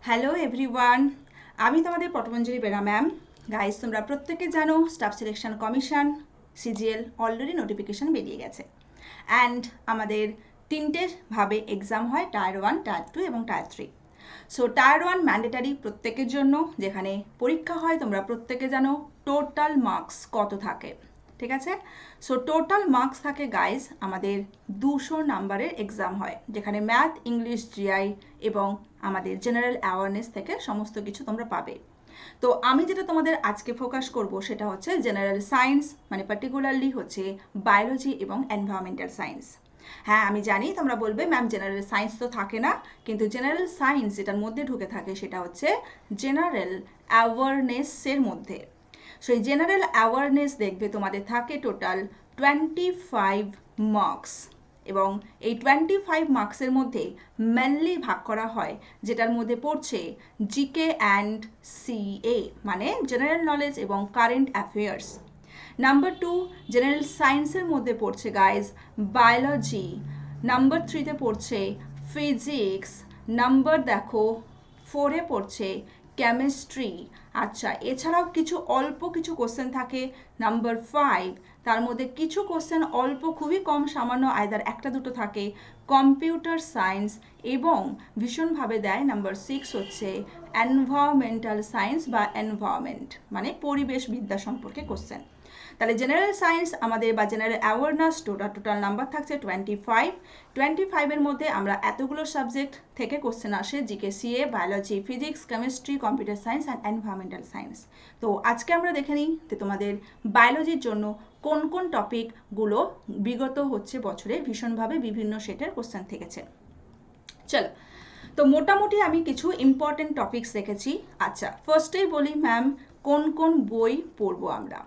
Hello everyone, আমি তোমাদের পটমঞ্জরি Bera ma'am. Guys, তোমরা প্রত্যেকে জানো staff selection commission CGL already notification বেরিয়ে গেছে। অ্যান্ড আমাদের তিনটে ভাবে এক্সাম হয়, টায়ার 1, টায়ার 2 এবং টায়ার 3। সো টায়ার 1 ম্যান্ডেটারি প্রত্যেকের জন্য, যেখানে পরীক্ষা হয় তোমরা প্রত্যেকে জানো টোটাল মার্কস কত থাকে, ঠিক আছে। সো টোটাল মার্কস থাকে গাইজ আমাদের 200 নাম্বারের এক্সাম হয়, যেখানে ম্যাথ, ইংলিশ, জিআই এবং আমাদের জেনারেল অ্যাওয়ারনেস থেকে সমস্ত কিছু তোমরা পাবে। তো আমি যেটা তোমাদের আজকে ফোকাস করব সেটা হচ্ছে জেনারেল সায়েন্স, মানে পার্টিকুলারলি হচ্ছে বায়োলজি এবং এনভায়রনমেন্টাল সায়েন্স। হ্যাঁ, আমি জানি তোমরা বলবে ম্যাম জেনারেল সায়েন্স তো থাকে না, কিন্তু জেনারেল সায়েন্স যেটার মধ্যে ঢুকে থাকে সেটা হচ্ছে জেনারেল অ্যাওয়ারনেসের মধ্যে। সেই জেনারেল অ্যাওয়ারনেস দেখবে তোমাদের থাকে টোটাল 25 মার্কস, এবং এই 25 মার্কসের মধ্যে মেনলি ভাগ করা হয়, যেটার মধ্যে পড়ছে জিকে অ্যান্ড সিএ, মানে জেনারেল নলেজ এবং কারেন্ট অ্যাফেয়ার্স। নাম্বার 2 জেনারেল সায়েন্সের মধ্যে পড়ছে গাইজ বায়োলজি। নাম্বার 3তে পড়ছে ফিজিক্স। নাম্বার দেখো 4-এ পড়ছে কেমিস্ট্রি। আচ্ছা, এছাড়াও কিছু অল্প কিছু কোশ্চেন থাকে নাম্বার 5, তার মধ্যে কিছু কোশ্চেন অল্প, খুবই কম, সামান্য, আইদার একটা দুটো থাকে কম্পিউটার সায়েন্স, এবং ভীষণভাবে দেয় নাম্বার 6 হচ্ছে এনভায়রনমেন্টাল সায়েন্স বা এনভায়রনমেন্ট, মানে পরিবেশ বিদ্যা সম্পর্কে কোশ্চেন। তাহলে জেনারেল সায়েন্স আমাদের বা জেনারেল অ্যাওয়ারনেস টোটাল নাম্বার থাকছে 25-এর মধ্যে আমরা এতগুলো সাবজেক্ট থেকে কোশ্চেন আসে, GK, CA, biology, physics, chemistry, computer science and environmental science. তো আজকে আমরা দেখে নিই যে তোমাদের বায়োলজির জন্য কোন কোন টপিকগুলো বিগত হচ্ছে বছরে ভীষণভাবে বিভিন্ন সেটের কোশ্চেন থেকেছে। চলো, তো মোটামুটি আমি কিছু ইম্পর্টেন্ট টপিকস রেখেছি। আচ্ছা, ফার্স্টেই বলি ম্যাম কোন কোন বই পড়বো আমরা।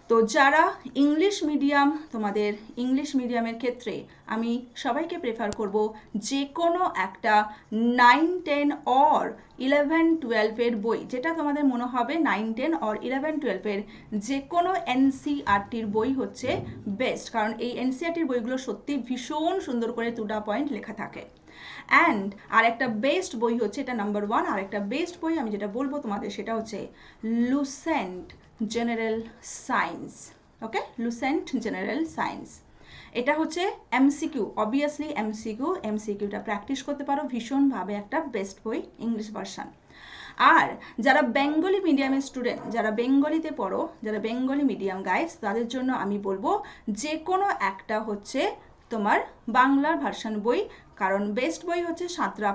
তো যারা ইংলিশ মিডিয়াম, তোমাদের ইংলিশ মিডিয়ামের ক্ষেত্রে আমি সবাইকে প্রেফার করব যে কোনো একটা 9, 10 অর 11, 12-এর বই, যেটা তোমাদের মনে হবে 9, 10 অর 11, 12-এর যে কোনো এনসিআরটির বই হচ্ছে বেস্ট, কারণ এই এনসিআরটির বইগুলো সত্যি ভীষণ সুন্দর করে টু দ্য পয়েন্ট লেখা থাকে। অ্যান্ড আর একটা বেস্ট বই হচ্ছে, এটা নাম্বার 1, আর একটা বেস্ট বই আমি যেটা বলবো তোমাদের সেটা হচ্ছে লুসেন্ট জেনারেল সায়েন্স। ওকে, লুসেন্ট জেনারেল সায়েন্স, এটা হচ্ছে এমসিকিউ, অবভিয়াসলি এমসিকিউটা প্র্যাকটিস করতে পারো, ভীষণভাবে একটা বেস্ট বই, ইংলিশ ভার্সান। আর যারা বেঙ্গলি মিডিয়ামের স্টুডেন্ট, যারা বেঙ্গলিতে পড়ো, যারা বেঙ্গলি মিডিয়াম গাইস, তাদের জন্য আমি বলবো যে কোনো একটা হচ্ছে তোমার বাংলার ভার্সান বই, কারণ বেস্ট বই হচ্ছে সাঁতরা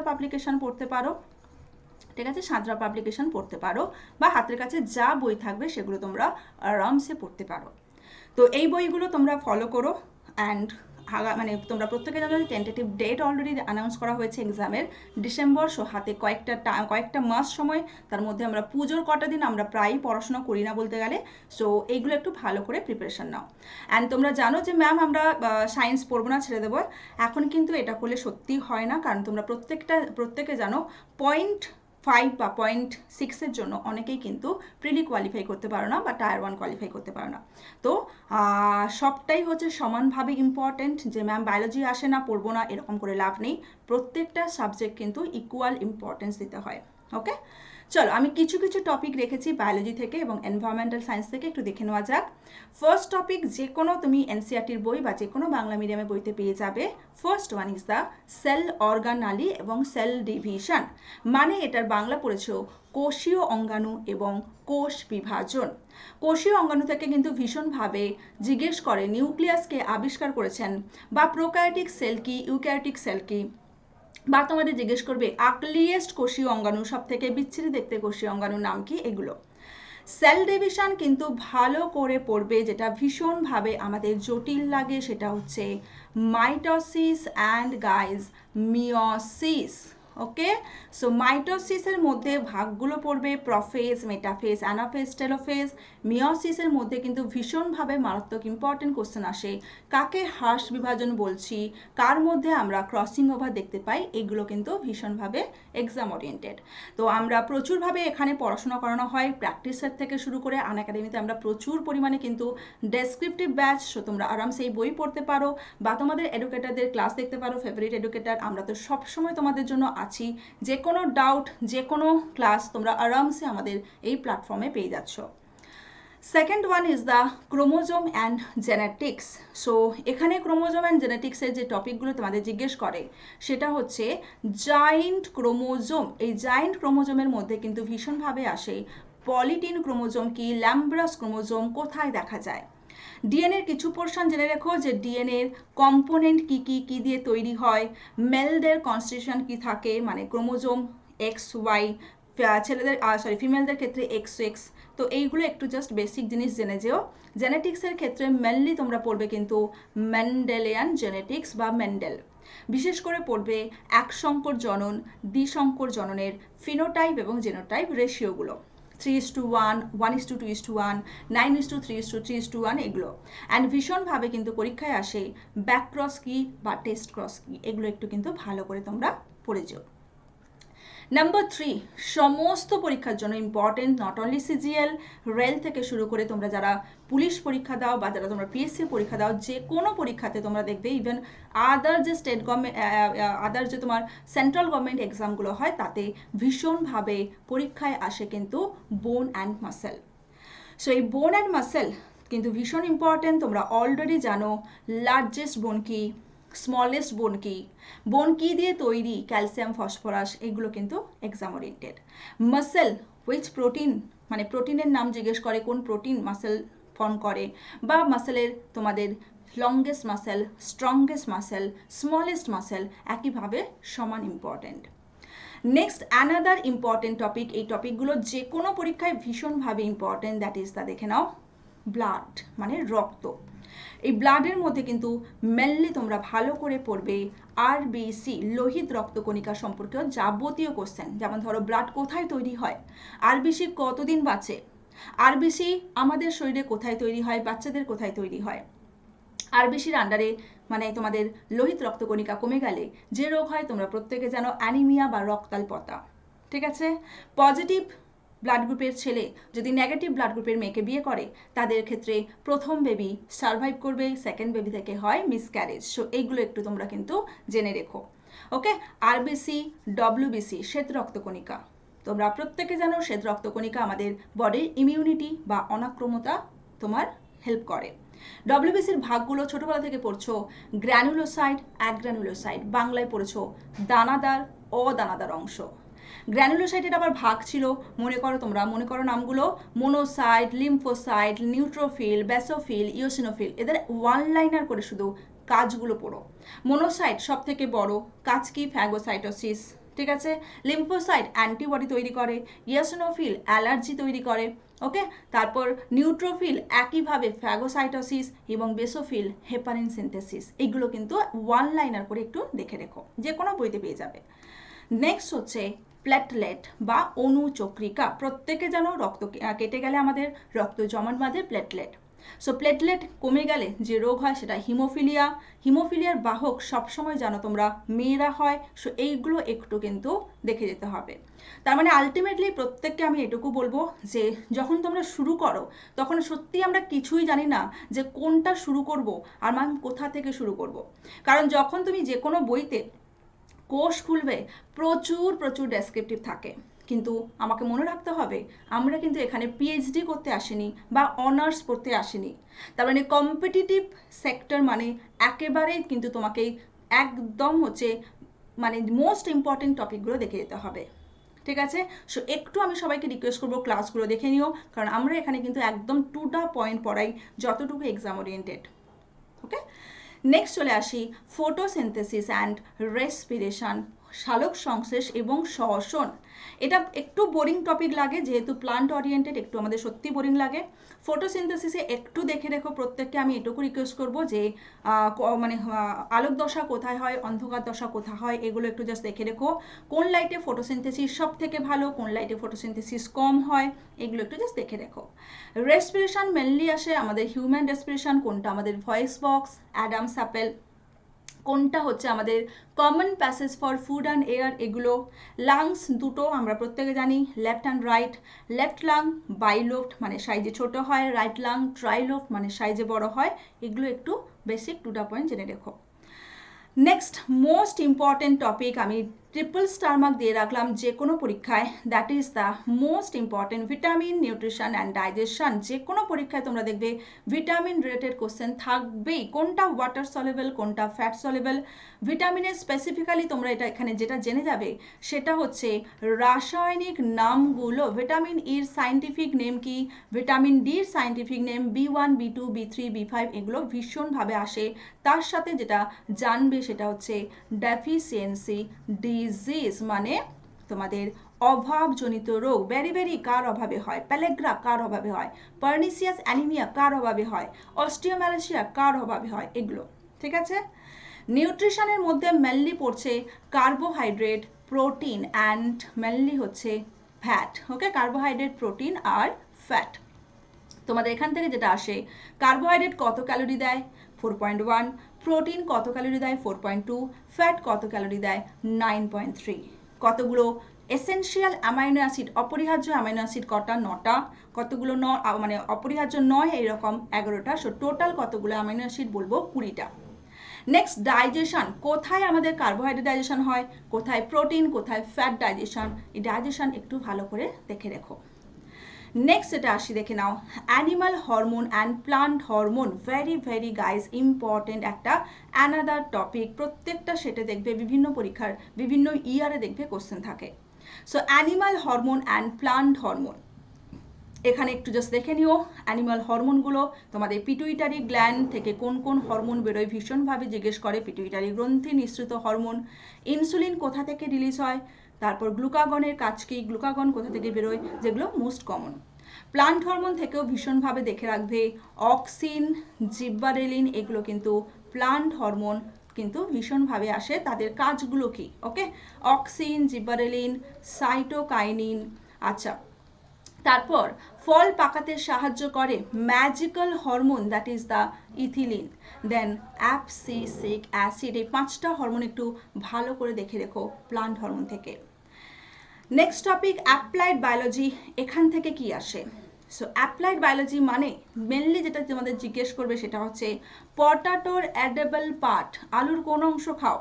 পাবলিকেশন পড়তে পারো, ঠিক আছে, সাঁতরা পাবলিকেশন পড়তে পারো, বা হাতের কাছে যা বই থাকবে সেগুলো তোমরা আরামসে পড়তে পারো। তো এই বইগুলো তোমরা ফলো করো। অ্যান্ড মানে তোমরা প্রত্যেকে জানো টেন্টেটিভ ডেট অলরেডি অ্যানাউন্স করা হয়েছে এক্সামের, ডিসেম্বর। সো হাতে কয়েকটা মাস সময়, তার মধ্যে আমরা পুজোর কটা দিন আমরা প্রায়ই পড়াশোনা করি না বলতে গেলে। সো এইগুলো একটু ভালো করে প্রিপারেশন নাও। অ্যান্ড তোমরা জানো যে ম্যাম আমরা সায়েন্স পড়বো না, ছেড়ে দেবো, এখন কিন্তু এটা করলে সত্যিই হয় না, কারণ তোমরা প্রত্যেকে জানো 0.5 বা 0.6-এর জন্য অনেকেই কিন্তু প্রিলি কোয়ালিফাই করতে পারো না, বা টায়ার 1 কোয়ালিফাই করতে পারো না। তো সবটাই হচ্ছে সমানভাবে ইম্পর্টেন্ট, যে ম্যাম বায়োলজি আসে না পড়বো না এরকম করে লাভ নেই, প্রত্যেকটা সাবজেক্ট কিন্তু ইকুয়াল ইম্পর্টেন্স দিতে হয়। ওকে, চলো আমি কিছু কিছু টপিক রেখেছি বায়োলজি থেকে এবং এনভায়রনমেন্টাল সায়েন্স থেকে, একটু দেখে নেওয়া যাক। ফার্স্ট টপিক যে কোনো তুমি এনসিআরটির বই বা যে কোনো বাংলা মিডিয়ামের বইতে পেয়ে যাবে। First one is the cell organelle এবং সেল ডিভিশন, মানে এটার বাংলা পড়েছো কোষীয় অঙ্গাণু এবং কোষ বিভাজন। কোষীয় অঙ্গাণু থেকে কিন্তু ভীষণভাবে জিজ্ঞেস করে নিউক্লিয়াসকে আবিষ্কার করেছেন, বা প্রোক্যারিওটিক সেল কি, ইউক্যারিওটিক সেল কি, বা তোমাদের জিজ্ঞেস করবে আর্লিয়েস্ট কোষীয় অঙ্গাণু, সব থেকে বিচ্ছিরি দেখতে কোষীয় অঙ্গাণুর নাম কি, এগুলো। সেল ডিভিশন কিন্তু ভালো করে পড়বে, যেটা ভীষণভাবে আমাদের জটিল লাগে সেটা হচ্ছে mitosis and guys meiosis. Okay, so মাইটোসিসের মধ্যে ভাগগুলো পড়বে প্রোফেজ, মেটাফেজ, অ্যানাফেজ, টেলোফেজ। মিওসিসের মধ্যে কিন্তু ভীষণভাবে মারাত্মক ইম্পর্টেন্ট কোশ্চেন আসে, কাকে হ্রাস বিভাজন বলছি, কার মধ্যে আমরা ক্রসিং ওভার দেখতে পাই, এগুলো কিন্তু ভীষণভাবে এক্সাম ওরিয়েন্টেড। তো আমরা প্রচুরভাবে এখানে পড়াশোনা করানো হয়, প্র্যাকটিসের থেকে শুরু করে আনএকাডেমিতে আমরা প্রচুর পরিমাণে কিন্তু ডেসক্রিপটিভ ব্যাচ, সো তোমরা আরামসে এই বই পড়তে পারো, বা তোমাদের এডুকেটারদের ক্লাস দেখতে পারো, ফেভারিট এডুকেটার আমরা তো সবসময় তোমাদের জন্য আছি। যে কোনো ডাউট, যে কোনো ক্লাস তোমরা আরামসে আমাদের এই প্ল্যাটফর্মে পেয়ে যাচ্ছ। Second one is the chromosome and genetics. So এখানে ক্রোমোজোম অ্যান্ড জেনেটিক্সের যে টপিকগুলো তোমাদের জিজ্ঞেস করে সেটা হচ্ছে জায়েন্ট ক্রোমোজোম। এই জায়েন্ট ক্রোমোজোমের মধ্যে কিন্তু ভীষণভাবে আসে পলিটিন ক্রোমোজোম কি, ল্যাম্ব্রাস ক্রোমোজোম কোথায় দেখা যায়। ডিএনএর কিছু পোর্শন জেনে রেখো যে ডিএনএর কম্পোনেন্ট কি কি কি দিয়ে তৈরি হয়, মেলদের কনস্টিটিউশন কি থাকে, মানে ক্রোমোজোম এক্স ওয়াই, ছেলেদের ফিমেলদের ক্ষেত্রে এক্স এক্স। তো এইগুলো একটু জাস্ট বেসিক জিনিস জেনে যেও। জেনেটিক্সের ক্ষেত্রে মেনলি তোমরা পড়বে কিন্তু মেন্ডেলিয়ান জেনেটিক্স বা মেন্ডেল। বিশেষ করে পড়বে একসংকর জনন, দ্বিসংকর জননের ফিনোটাইপ এবং জেনোটাইপ রেশিওগুলো, 3:1, 1:2:1, 9:3:3:1 এগুলো। অ্যান্ড ভীষণভাবে কিন্তু পরীক্ষায় আসে ব্যাক ক্রস কি বা টেস্ট ক্রস কি, এগুলো একটু কিন্তু ভালো করে তোমরা পড়ে যেও। নাম্বার 3, সমস্ত পরীক্ষার জন্য important, not only CGL, rail থেকে শুরু করে তোমরা যারা পুলিশ পরীক্ষা দাও বা যারা তোমরা পিএসসি পরীক্ষা দাও, যে কোনো পরীক্ষাতে তোমরা দেখবে ইভেন আদার যে স্টেট গভর্নমেন্ট, আদার যে তোমার সেন্ট্রাল গভর্নমেন্ট এক্সামগুলো হয় তাতে ভীষণভাবে পরীক্ষায় আসে কিন্তু বোন অ্যান্ড মাসেল। সো এই বোন অ্যান্ড মাসেল কিন্তু ভীষণ ইম্পর্টেন্ট। তোমরা অলরেডি জানো লার্জেস্ট বোন কি, স্মলেস্ট বোন কি দিয়ে তৈরি, ক্যালসিয়াম, ফসফরাস, এগুলো কিন্তু exam oriented. Muscle which protein, মানে প্রোটিনের নাম জিজ্ঞেস করে কোন প্রোটিন মাসেল ফর্ম করে, বা মাসেলের তোমাদের longest muscle, strongest muscle, smallest muscle একইভাবে সমান important. Next another important topic, এই টপিকগুলো যে কোনো পরীক্ষায় ভীষণভাবে ইম্পর্টেন্ট, দ্যাট ইজ দ্য দেখে নাও ব্লাড, মানে রক্ত। এই ব্লাডের মধ্যে কিন্তু মেনলি তোমরা ভালো করে পড়বে আরবিসি, লোহিত রক্তকণিকা সম্পর্কেও যাবতীয় কোশ্চেন। যেমন ধরো ব্লাড কোথায় তৈরি হয়, আরবিসি কতদিন বাঁচে, আরবিসি আমাদের শরীরে কোথায় তৈরি হয়, বাচ্চাদের কোথায় তৈরি হয়, আরবিসির আন্ডারে মানে তোমাদের লোহিত রক্তকণিকা কমে গেলে যে রোগ হয় তোমরা প্রত্যেকে জানো অ্যানিমিয়া বা রক্তাল্পতা। ঠিক আছে, পজিটিভ ব্লাড গ্রুপের ছেলে যদি নেগেটিভ ব্লাড গ্রুপের মেয়েকে বিয়ে করে তাদের ক্ষেত্রে প্রথম বেবি সার্ভাইভ করবে, সেকেন্ড বেবি থেকে হয় মিসক্যারেজ। সো এইগুলো একটু তোমরা কিন্তু জেনে রেখো। ওকে, আরবিসি, ডব্লিউবিসি, শ্বেত রক্তকণিকা, তোমরা প্রত্যেকে জানো শ্বেত রক্তকণিকা আমাদের বডির ইমিউনিটি বা অনাক্রমতা তোমার হেল্প করে। ডব্লিউবিসির ভাগগুলো ছোটবেলা থেকে পড়ছো গ্র্যানুলোসাইট, অ্যাগ্র্যানুলোসাইট, বাংলায় পড়ছো দানাদার, অদানাদার অংশ। গ্র্যানুলোসাইটের আবার ভাগ ছিল, মনে করো নামগুলো monocyte, lymphocyte, neutrophil, basophil, eosinophil. এদের ওয়ান লাইনার করে শুধু কাজগুলো পড়ো। মোনোসাইট সব থেকে বড় কাজ কি, ফ্যাগোসাইটোসিস। ঠিক আছে, লিম্ফোসাইট অ্যান্টিবডি তৈরি করে, ইওসিনোফিল অ্যালার্জি তৈরি করে। ওকে, তারপর নিউট্রোফিল একইভাবে ফ্যাগোসাইটোসিস এবং বেসোফিল হেপারিন সিনথেসিস। এইগুলো কিন্তু ওয়ান লাইনার করে একটু দেখে রেখো, যে কোনো বইতে পেয়ে যাবে। নেক্সট হচ্ছে প্লেটলেট বা অনুচক্রিকা। প্রত্যেকে জানো রক্ত কেটে গেলে আমাদের রক্ত জমাট বাঁধে প্লেটলেট। সো প্লেটলেট কমে গেলে যে রোগ হয় সেটা হিমোফিলিয়া। হিমোফিলিয়ার বাহক সবসময় জানো তোমরা মেয়েরা হয়। সো এইগুলো একটু কিন্তু দেখে যেতে হবে। তার মানে আলটিমেটলি প্রত্যেককে আমি এটুকু বলবো যে যখন তোমরা শুরু করো তখন সত্যি আমরা কিছুই জানি না যে কোনটা শুরু করব আর ম্যাম কোথা থেকে শুরু করব। কারণ যখন তুমি যে কোনো বইতে কোষ খুলবে প্রচুর ডেসক্রিপটিভ থাকে, কিন্তু আমাকে মনে রাখতে হবে আমরা কিন্তু এখানে পিএইচডি করতে আসিনি বা অনার্স পড়তে আসিনি। তার মানে কম্পিটিটিভ সেক্টর মানে একেবারেই কিন্তু তোমাকে একদম হচ্ছে মানে মোস্ট ইম্পর্টেন্ট টপিকগুলো দেখে যেতে হবে। ঠিক আছে, সো একটু আমি সবাইকে রিকোয়েস্ট করবো ক্লাসগুলো দেখে নিও, কারণ আমরা এখানে কিন্তু একদম টু দা পয়েন্ট পড়াই যতটুকু এক্সাম ওরিয়েন্টেড। ওকে, নেক্সট চলে আসি ফটোসিনথেসিস অ্যান্ড রেসপিরেশন, সালোক সংশ্লেষ এবং শ্বসন। এটা একটু বোরিং টপিক লাগে যেহেতু প্লান্ট ওরিয়েন্টেড, একটু আমাদের সত্যি বোরিং লাগে। ফটোসিনথেসিসে একটু দেখে রেখো, প্রত্যেককে আমি এটুকু রিকোয়েস্ট করবো যে মানে আলোক দশা কোথায় হয়, অন্ধকার দশা কোথায় হয়, এগুলো একটু জাস্ট দেখে রেখো। কোন লাইটে ফটোসিনথেসিস সব থেকে ভালো, কোন লাইটে ফটোসিনথেসিস কম হয়, এগুলো একটু জাস্ট দেখে রেখো। রেসপিরেশন মেনলি আসে আমাদের হিউম্যান রেসপিরেশন, কোনটা আমাদের ভয়েস বক্স, অ্যাডামস অ্যাপেল, কোনটা হচ্ছে আমাদের common passage for food and air, এগুলো। লাংস দুটো আমরা প্রত্যেকে জানি, left and right. Left lung bilobed মানে সাইজে ছোট হয়, রাইট লাং ট্রাইলোফট মানে সাইজে বড় হয়। এগুলো একটু বেসিক টু দা পয়েন্ট জেনে রেখো। নেক্সট মোস্ট ইম্পর্টেন্ট টপিক, আমি ট্রিপল স্টার মার্ক দিয়ে রাখলাম যে কোনো পরীক্ষায়, that is the most important vitamin, nutrition and digestion. যে কোনো পরীক্ষায় তোমরা দেখবে ভিটামিন রিলেটেড কোশ্চেন থাকবেই, কোনটা ওয়াটার সলেবল কোনটা ফ্যাট সলেবল। ভিটামিনের স্পেসিফিক্যালি তোমরা এটা এখানে যেটা জেনে যাবে সেটা হচ্ছে রাসায়নিক নামগুলো। ভিটামিন ইর সায়েন্টিফিক নেম কি, ভিটামিন ডির scientific name B1 B2 B3 B5, এগুলো ভীষণভাবে আসে। তার সাথে যেটা জানবে সেটা হচ্ছে ডেফিসিয়েন্সি ডিজিজ, মানে তোমাদের অভাবজনিত রোগ। বেরি কার অভাবে হয়, প্যালেগ্রা কার অভাবে হয়, পার্নিসিয়াস অ্যানিমিয়া কার অভাবে হয়, অস্টিওম্যালাসিয়া কার অভাবে হয়, এগুলো। ঠিক আছে। নিউট্রিশনের মধ্যে মেনলি পড়ছে কার্বোহাইড্রেট, প্রোটিন অ্যান্ড মেনলি হচ্ছে ফ্যাট। ওকে, কার্বোহাইড্রেট, প্রোটিন আর ফ্যাট। তোমাদের এখান থেকে যেটা আসে, কার্বোহাইড্রেট কত ক্যালোরি দেয় 4.1, প্রোটিন কত ক্যালোরি দেয় 4.2, ফ্যাট কত ক্যালোরি দেয় 9.3। কতগুলো এসেনশিয়াল অ্যামাইনো অ্যাসিড, অপরিহার্য অ্যামাইনো অ্যাসিড কটা, 9টা। কতগুলো মানে অপরিহার্য নয় এরকম 11টা। সো টোটাল কতগুলো অ্যামাইনো অ্যাসিড বলবো 20টা। নেক্সট ডাইজেশন, কোথায় আমাদের কার্বোহাইড্রেট ডাইজেশন হয়, কোথায় প্রোটিন, কোথায় ফ্যাট ডাইজেশন। এই ডাইজেশন একটু ভালো করে দেখে রেখো। নেক্সট এটা আসি, দেখে নাও animal hormone and plant hormone. Very guys important একটা অ্যানাদার টপিক। প্রত্যেকটা সেটে দেখবে, বিভিন্ন পরীক্ষার বিভিন্ন ইয়ারে দেখবে কোশ্চেন থাকে। So animal hormone and plant hormone, এখানে একটু জাস্ট দেখে নিও অ্যানিমাল হরমোনগুলো। তোমাদের পিটুইটারি গ্ল্যান্ড থেকে কোন কোন হরমোন বেরোয় ভীষণভাবে জিজ্ঞেস করে। পিটুইটারি গ্রন্থি নিঃসৃত হরমোন। ইনসুলিন কোথা থেকে রিলিজ হয়, তারপর গ্লুকাগনের কাজ কি, গ্লুকাগন কোথা থেকে বেরোয়, যেগুলো মোস্ট কমন। প্লান্ট হরমোন থেকেও ভীষণভাবে দেখে রাখবে অক্সিন, জিব্বারেলিন, এগুলো কিন্তু প্লান্ট হরমোন কিন্তু ভীষণভাবে আসে। তাদের কাজগুলো কি, ওকে, অক্সিন, জিব্বারেলিন, সাইটোকাইনিন। আচ্ছা, তারপর ফল পাকাতে সাহায্য করে magical hormone, that is the ethylene. Then abscisic acid. এই 5টা হরমোন একটু ভালো করে দেখে রেখো প্লান্ট হরমোন থেকে। Next topic applied biology. এখান থেকে কি আসে, সো অ্যাপ্লাইড বায়োলজি মানে মেনলি যেটা তোমাদের জিজ্ঞেস করবে সেটা হচ্ছে পটাটোর এডেবল পার্ট, আলুর কোন অংশ খাও,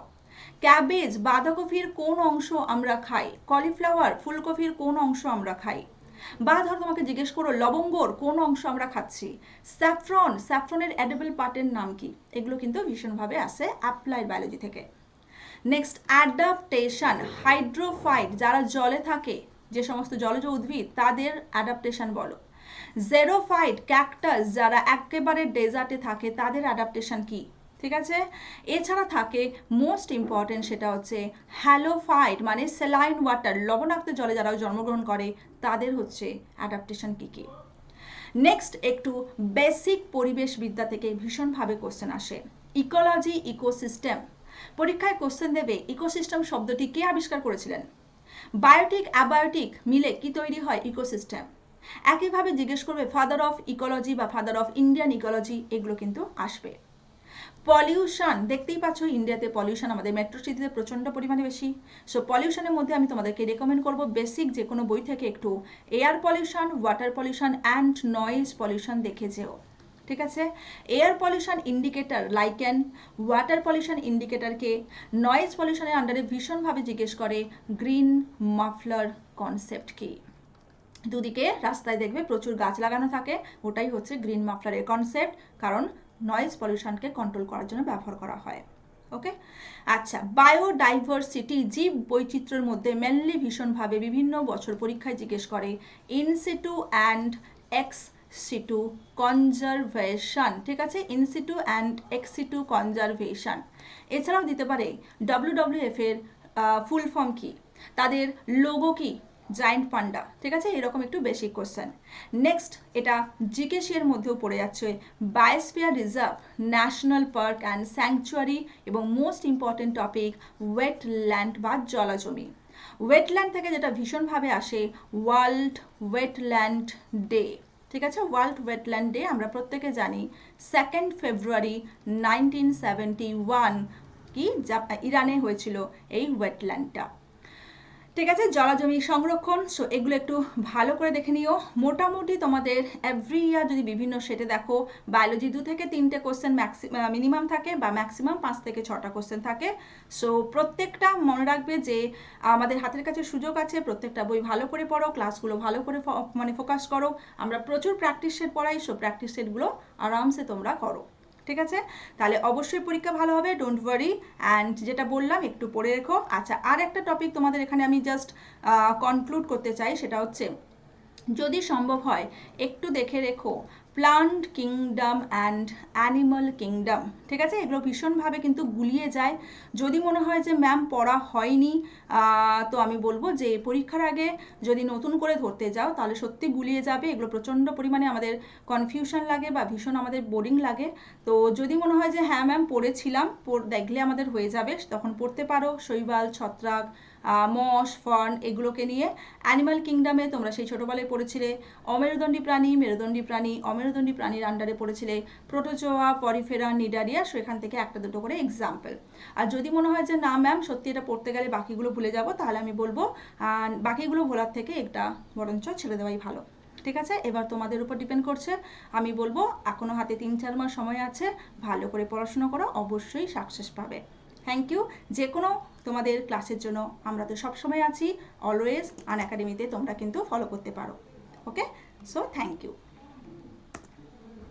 ক্যাবেজ বাঁধাকপির কোন অংশ আমরা খাই, কলিফ্লাওয়ার ফুলকপির কোন অংশ আমরা খাই, বা ধর তোমাকে জিজ্ঞেস করো লবঙ্গর কোন অংশ আমরা খাচ্ছি, স্যাফ্রনের এডেবল পার্টের নাম কি। এগুলো কিন্তু ভীষণভাবে আসে অ্যাপ্লাইড বায়োলজি থেকে। নেক্সট অ্যাডাপ্টেশন, হাইড্রোফাইট, যারা জলে থাকে, যে সমস্ত জলজ উদ্ভিদ, তাদের অ্যাডাপ্টেশন বলো। জেরোফাইট, ক্যাকটাস, যারা একেবারে ডেজার্টে থাকে, তাদের অ্যাডাপ্টেশন কি। ঠিক আছে। এছাড়া থাকে মোস্ট ইম্পর্টেন্ট, সেটা হচ্ছে হ্যালোফাইট, মানে স্যালাইন ওয়াটার, লবণাক্ত জলে যারা জন্মগ্রহণ করে, তাদের হচ্ছে অ্যাডাপ্টেশন কি কি। নেক্সট একটু বেসিক পরিবেশবিদ্যা থেকে ভীষণভাবে কোশ্চেন আসে। Ecology, ecosystem. পরীক্ষায় কোশ্চেন দেবে ইকোসিস্টেম শব্দটি কে আবিষ্কার করেছিলেন, বায়োটিক অ্যাবায়োটিক মিলে কি তৈরি হয় ইকোসিস্টেম। একইভাবে জিজ্ঞেস করবে ফাদার অফ ইকোলজি বা ফাদার অফ ইন্ডিয়ান ইকোলজি, এগুলো কিন্তু আসবে। পলিউশন, দেখতেই পাচ্ছ ইন্ডিয়াতে পলিউশন আমাদের মেট্রো সিটিতে প্রচণ্ড পরিমাণে বেশি। সো পলিউশনের মধ্যে আমি তোমাদেরকে রেকমেন্ড করবো বেসিক যে কোনো বই থেকে একটু air pollution, water pollution and noise pollution দেখে যেও। ঠিক আছে। Air pollution indicator lichen, water pollution ইন্ডিকেটরকে নয়েজ পলিউশনের আন্ডারে ভীষণভাবে জিজ্ঞেস করে গ্রিন মাফলার কনসেপ্ট কি। দুদিকে রাস্তায় দেখবে প্রচুর গাছ লাগানো থাকে, ওটাই হচ্ছে গ্রিন মাফলারের কনসেপ্ট, কারণ নয়েজ পলিউশনকে কন্ট্রোল করার জন্য ব্যবহার করা হয়। ওকে। আচ্ছা, বায়োডাইভার্সিটি, জীব বৈচিত্র্যের মধ্যে মেনলি ভীষণভাবে বিভিন্ন বছর পরীক্ষায় জিজ্ঞেস করে ইনসিটু অ্যান্ড এক্সিটু কনজারভেশন। ঠিক আছে, ইনসিটু অ্যান্ড এক্সিটু কনজারভেশন। এছাড়াও দিতে পারে WWF এর ফুল ফর্ম কি, তাদের লোগো কি, জায়েন্ট পান্ডা। ঠিক আছে, এরকম একটু বেসিক কোশ্চেন। নেক্সট এটা জিকেসি এর মধ্যেও পড়ে যাচ্ছে biosphere reserve, national park and sanctuary, এবং মোস্ট ইম্পর্টেন্ট টপিক ওয়েটল্যান্ড বা জলাজমি। ওয়েটল্যান্ড থেকে যেটা ভীষণভাবে আসে ওয়ার্ল্ড ওয়েটল্যান্ড ডে। ঠিক আছে, ওয়ার্ল্ড ওয়েটল্যান্ড ডে আমরা প্রত্যেকে জানি 2 ফেব্রুয়ারি 1971 কি ইরানে হয়েছিল এই ওয়েটল্যান্ডটা। ঠিক আছে, জলাজমি সংরক্ষণ, সো এগুলো একটু ভালো করে দেখে নিও। মোটামুটি তোমাদের এভরি ইয়ার যদি বিভিন্ন সেটে দেখো, বায়োলজি 2 থেকে 3টে কোশ্চেন মিনিমাম থাকে বা ম্যাক্সিমাম 5 থেকে 6টা কোশ্চেন থাকে। সো প্রত্যেকটা মনে রাখবে যে আমাদের হাতের কাছে সুযোগ আছে, প্রত্যেকটা বই ভালো করে পড়ো, ক্লাসগুলো ভালো করে ফোকাস করো। আমরা প্রচুর প্র্যাকটিস সেট পড়াই, সো প্র্যাকটিস সেটগুলো আরামসে তোমরা করো। ঠিক আছে, তাহলে অবশ্যই পরীক্ষা ভালো হবে, ডোন্ট ওয়ারি। অ্যান্ড যেটা বললাম একটু পড়ে রেখো। আচ্ছা, আর একটা টপিক তোমাদের এখানে আমি জাস্ট কনক্লুড করতে চাই, সেটা হচ্ছে যদি সম্ভব হয় একটু দেখে রেখো plant kingdom and animal kingdom. ঠিক আছে, এগুলো ভীষণভাবে কিন্তু গুলিয়ে যায়। যদি মনে হয় যে ম্যাম পড়া হয়নি, তো আমি বলবো যে পরীক্ষার আগে যদি নতুন করে ধরতে যাও তাহলে সত্যি গুলিয়ে যাবে। এগুলো প্রচণ্ড পরিমাণে আমাদের কনফিউশন লাগে বা ভীষণ আমাদের বোরিং লাগে। তো যদি মনে হয় যে হ্যাঁ ম্যাম পড়েছিলাম, দেখলে আমাদের হয়ে যাবে, তখন পড়তে পারো শৈবাল, ছত্রাক, মশ, ফার্ন এগুলোকে নিয়ে। অ্যানিমাল কিংডমে তোমরা সেই ছোটোবেলায় পড়েছিলে অমেরুদণ্ডী প্রাণী, মেরুদণ্ডী প্রাণী, অমেরুদণ্ডী প্রাণীর আন্ডারে পড়েছিলে প্রোটোজোয়া, পরিফেরা, নিডারিয়া। সো এখান থেকে একটা দুটো করে এক্সাম্পল। আর যদি মনে হয় যে না ম্যাম সত্যি এটা পড়তে গেলে বাকিগুলো ভুলে যাব, তাহলে আমি বলবো বাকিগুলো ভোলার থেকে একটা বরঞ্চ ছেড়ে দেওয়াই ভালো। ঠিক আছে, এবার তোমাদের উপর ডিপেন্ড করছে। আমি বলবো এখনও হাতে 3-4 মাস সময় আছে, ভালো করে পড়াশোনা করো, অবশ্যই সাকসেস পাবে। Thank you. যে কোনো তোমাদের ক্লাসের জন্য আমরা তো সবসময় আছি, অলওয়েজ আনএকাডেমিতে তোমরা কিন্তু ফলো করতে পারো। ওকে, সো থ্যাংক ইউ।